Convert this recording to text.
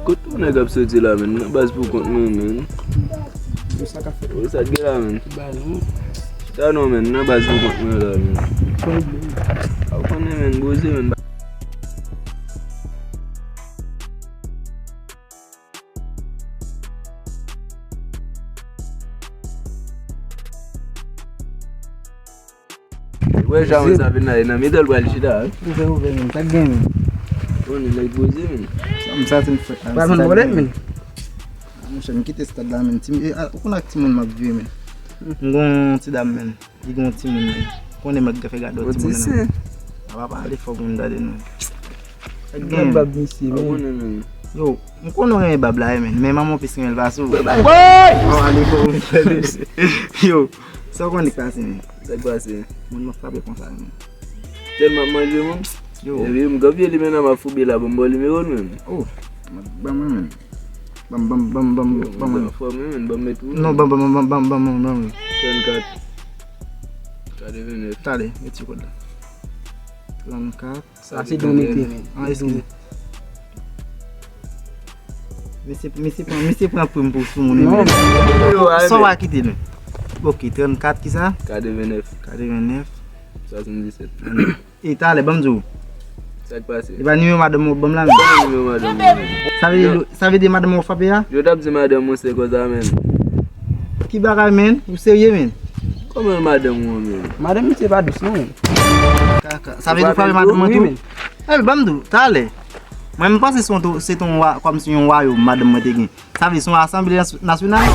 Kote mwen kap soti la men, nan bas pou kont nou men. Ou sa ge la men. Ta nou men, nan bas pou kont nou la men. A konen men, boze men. Wè jan sa vin la, nan middle wal chida. Ouve men, tak gen men. Oni like boze men. Am satin fè. Ba men bolet men. Mwen chan kite stad la men. Ou kon ak timon map vye men. Ngon ti dam men. Di gon timon men. Konen mak gafe gado timon men. A pa ale fò moun dade nou. Tak gen bab misi men. Yo, mwen konon gen bab la men. Men maman pis gen el baso. Woy! A ale fò moun dade. Yo, sa kon di klasi men. Sa klasi? Mwen mwen frape kon sa men. Tel map manje moun? Yo. Ebi mwen gavye li men a ma fubi la bombo li me yon men. Oh, bam men. Bam. Fom men, bam met ou? Non, bam. 34. Kade vene. Tade, et you kod la. 34. Sa si don meti men. Ah, eskize. Mese pran pou mpou sou moun. Non. So wakite nou. Ok, 34 ki sa? Kade 29. 77. E tale, bam jou. Sak pase. E ba nime madame ou bam la men. Nime madame. Sa ve de madame ou fape ya? Yo dap di madame ou se koza men. Ki bagay men? Ou serye men? Koman madame ou men? Madame mi se ba dus nou men. Sa ve de fape madame ou tou? E bam dou, tale. Mwen mpense se ton kom si yon wayo madame ou te gen. Sa ve son assemblée nationale.